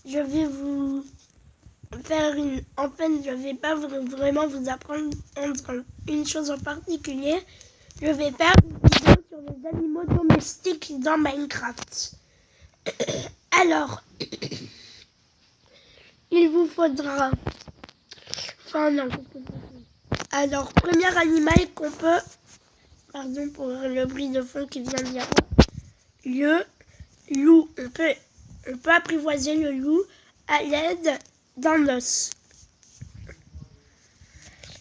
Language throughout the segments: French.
je vais vous faire En fait, je vais pas vraiment vous apprendre une chose en particulier. Je vais faire une vidéo sur les animaux domestiques dans Minecraft. Alors, il vous faudra... Enfin non, alors, premier animal qu'on peut... Pardon pour le bruit de fond qui vient d'y avoir. Le loup. On peut apprivoiser le loup à l'aide d'un os.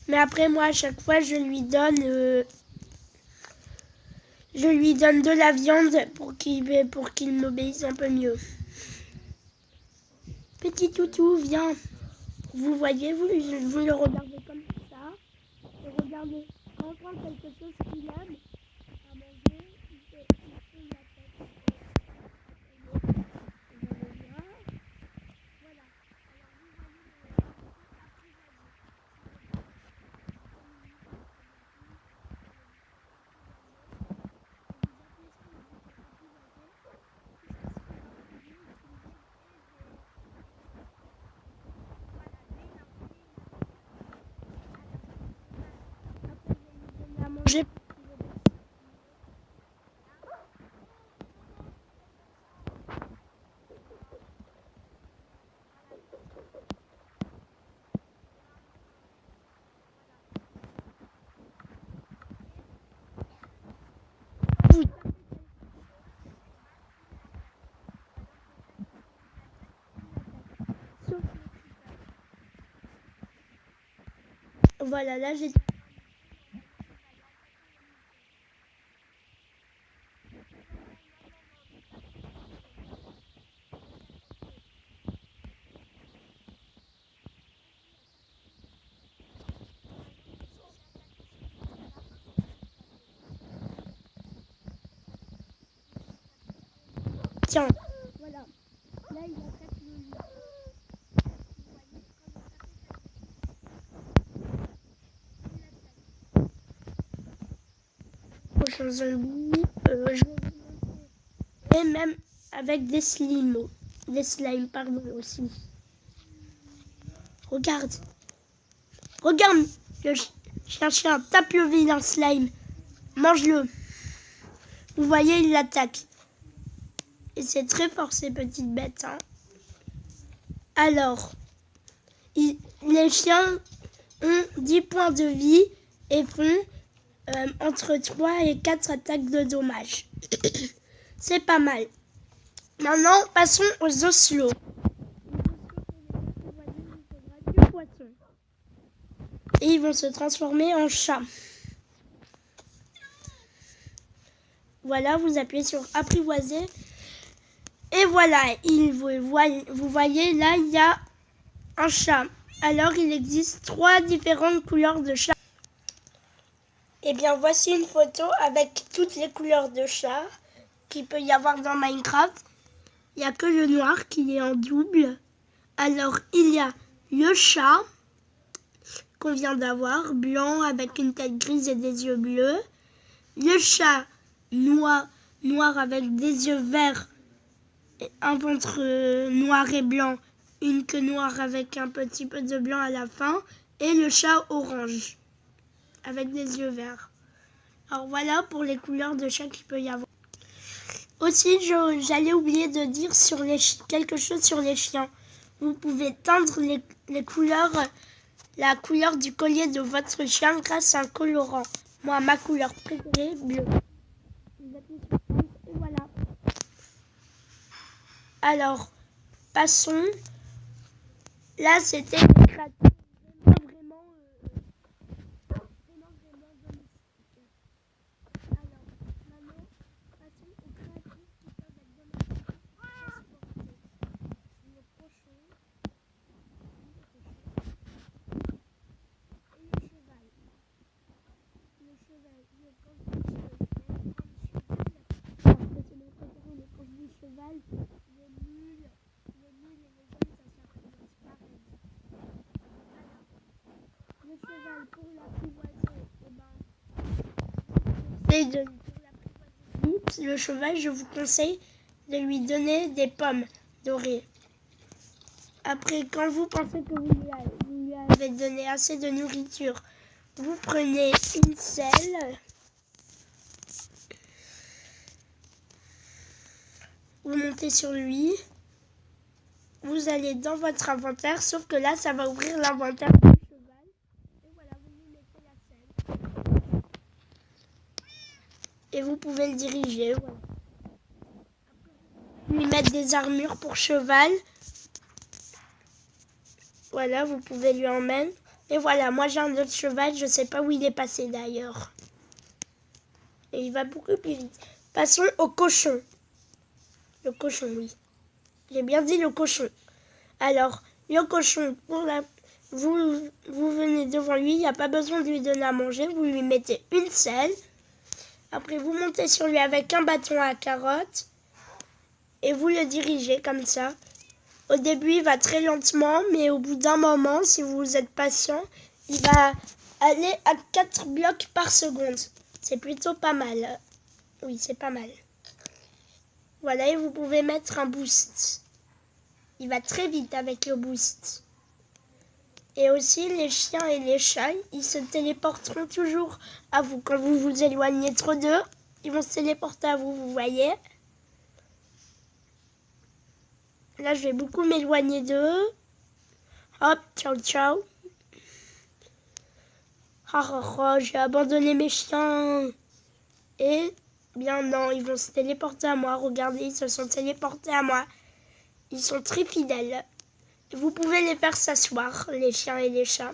Mais après, moi, à chaque fois, je lui donne de la viande pour qu'il m'obéisse un peu mieux. Petit toutou, viens. Vous voyez, vous le regardez comme ça. Et regardez, quand on prend quelque chose qu'il aime à manger, il fait la tête. Voilà. À manger. Voilà, là j'ai... Tiens, voilà. Là, il attaque le loup. Prochain zombie, je vais vous montrer. Et même avec des slimes. Des slimes, pardon, aussi. Regarde. Regarde, le chien, tape le vilain slime. Mange-le. Vous voyez, il l'attaque. Et c'est très fort, ces petites bêtes. Hein. Alors, les chiens ont 10 points de vie et font entre 3 et 4 attaques de dommages. C'est pas mal. Maintenant, passons aux oslots. Et ils vont se transformer en chat. Voilà, vous appuyez sur apprivoiser. Et voilà, vous voyez, là, il y a un chat. Alors, il existe 3 différentes couleurs de chat. Et bien, voici une photo avec toutes les couleurs de chat qu'il peut y avoir dans Minecraft. Il n'y a que le noir qui est en double. Alors, il y a le chat qu'on vient d'avoir, blanc avec une tête grise et des yeux bleus. Le chat noir avec des yeux verts, un ventre noir et blanc, une queue noire avec un petit peu de blanc à la fin. Et le chat orange avec des yeux verts. Alors voilà pour les couleurs de chat qu'il peut y avoir. Aussi, j'allais oublier de dire quelque chose sur les chiens. Vous pouvez teindre les couleurs, la couleur du collier de votre chien grâce à un colorant. Moi, ma couleur préférée, bleu. Vous appuyez sur teindre et voilà. Alors, passons. Là, c'était les créatures vraiment domestiques. Alors, maintenant, passons aux créatures qui peuvent être domestiques. Le cochon, et le cheval. Le cheval, quand je dis cheval, c'est mon préféré, mais quand je dis cheval, le mule et les ânes, ça s'appelle pareil. Voilà. Le cheval, pour l'apprivoiser, le cheval, je vous conseille de lui donner des pommes dorées. Après, quand vous pensez que vous lui avez donné assez de nourriture, vous prenez une selle. Vous montez sur lui. Vous allez dans votre inventaire, sauf que là, ça va ouvrir l'inventaire du cheval. Et voilà, vous lui mettez la selle. Et vous pouvez le diriger. Voilà. Après, lui mettre des armures pour cheval. Voilà, vous pouvez lui en mettre. Et voilà, moi j'ai un autre cheval, je sais pas où il est passé d'ailleurs. Et il va beaucoup plus vite. Passons au cochon. Le cochon, oui. J'ai bien dit le cochon. Alors, le cochon, vous venez devant lui, il n'y a pas besoin de lui donner à manger, vous lui mettez une selle. Après, vous montez sur lui avec un bâton à carotte et vous le dirigez comme ça. Au début, il va très lentement, mais au bout d'un moment, si vous êtes patient, il va aller à 4 blocs par seconde. C'est plutôt pas mal. Oui, c'est pas mal. Voilà, et vous pouvez mettre un boost. Il va très vite avec le boost. Et aussi, les chiens et les chats, ils se téléporteront toujours à vous. Quand vous vous éloignez trop d'eux, ils vont se téléporter à vous, vous voyez. Là, je vais beaucoup m'éloigner d'eux. Hop, ciao, ciao. J'ai abandonné mes chiens. Et, bien non, ils vont se téléporter à moi. Regardez, ils se sont téléportés à moi. Ils sont très fidèles. Vous pouvez les faire s'asseoir, les chiens et les chats.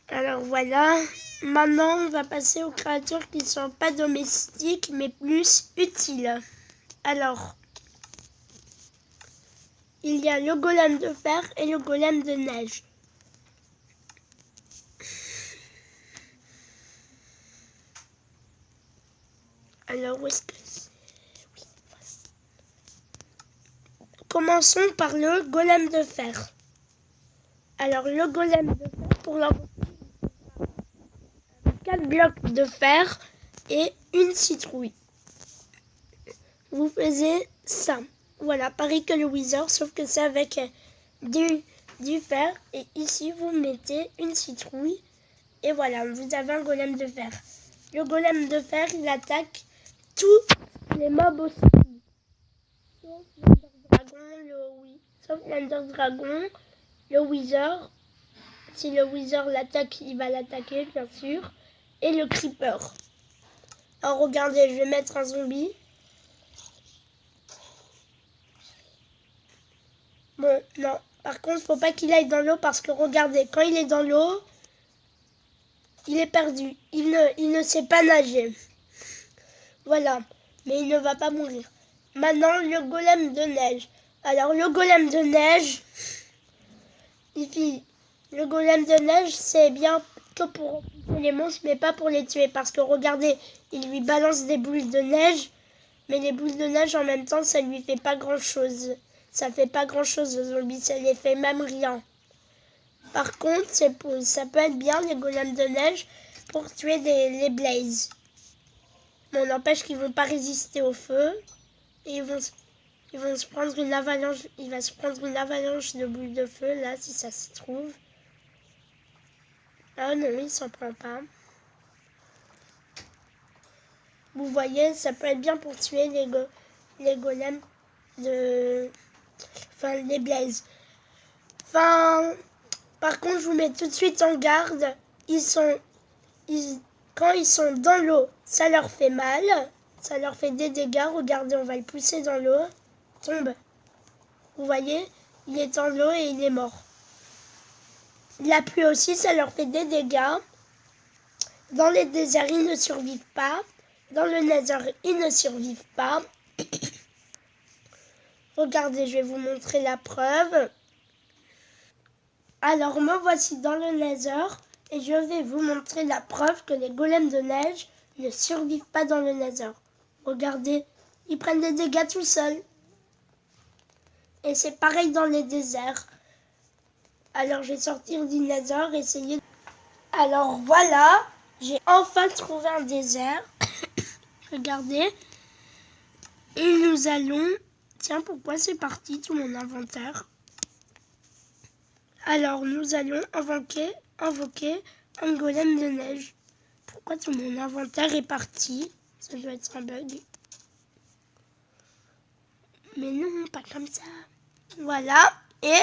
Alors voilà. Maintenant, on va passer aux créatures qui ne sont pas domestiques, mais plus utiles. Alors, il y a le golem de fer et le golem de neige. Alors, où est-ce que c'est? Oui, voilà. Commençons par le golem de fer. Alors, le golem de fer, pour l'invoquer, 4 blocs de fer et une citrouille. Vous faisiez ça. Voilà, pareil que le Wither, sauf que c'est avec du fer. Et ici, vous mettez une citrouille. Et voilà, vous avez un golem de fer. Le golem de fer, il attaque tous les mobs aussi. Sauf l'Ender Dragon, le Wither. Si le Wither l'attaque, il va l'attaquer, bien sûr. Et le Creeper. Alors regardez, je vais mettre un zombie. Bon, non. Par contre, faut pas qu'il aille dans l'eau parce que regardez, quand il est dans l'eau, il est perdu. Il ne sait pas nager. Voilà. Mais il ne va pas mourir. Maintenant, le golem de neige. Alors, le golem de neige, le golem de neige, c'est bien que pour repousser les monstres, mais pas pour les tuer. Parce que regardez, il lui balance des boules de neige, mais les boules de neige, en même temps, ça lui fait pas grand-chose. Ça fait pas grand-chose aux zombies, ça les fait même rien. Par contre, ça peut être bien, les golems de neige, pour tuer les blazes. Mais on n'empêche qu'ils vont pas résister au feu. Et ils vont se prendre une avalanche. Il va se prendre une avalanche de boules de feu, là, si ça se trouve. Ah non, il s'en prend pas. Vous voyez, ça peut être bien pour tuer les golems les blazes. Par contre, je vous mets tout de suite en garde. Quand ils sont dans l'eau, ça leur fait mal. Ça leur fait des dégâts. Regardez, on va le pousser dans l'eau. Tombe. Vous voyez, il est dans l'eau et il est mort. La pluie aussi, ça leur fait des dégâts. Dans les déserts, ils ne survivent pas. Dans le nether, ils ne survivent pas. Regardez, je vais vous montrer la preuve. Alors, me voici dans le nether et je vais vous montrer la preuve que les golems de neige ne survivent pas dans le nether. Regardez, ils prennent des dégâts tout seuls. Et c'est pareil dans les déserts. Alors, je vais sortir du nether, essayer. Alors, voilà, j'ai enfin trouvé un désert. Regardez. Et nous allons Tiens, pourquoi c'est parti tout mon inventaire? Alors, nous allons invoquer un golem de neige. Pourquoi tout mon inventaire est parti? Ça doit être un bug. Mais non, pas comme ça. Voilà, et...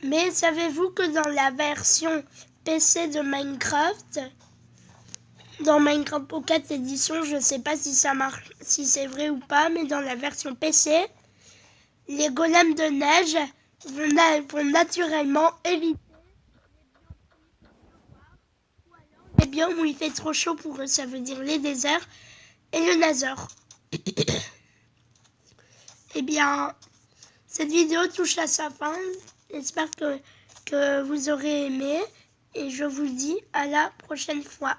Mais savez-vous que dans la version PC de Minecraft, dans Minecraft Pocket Edition, je ne sais pas si ça marche, si c'est vrai ou pas, mais dans la version PC, les golems de neige vont naturellement éviter les biomes où il fait trop chaud pour eux, ça veut dire les déserts et le Nether. Eh bien, cette vidéo touche à sa fin. J'espère que vous aurez aimé et je vous dis à la prochaine fois.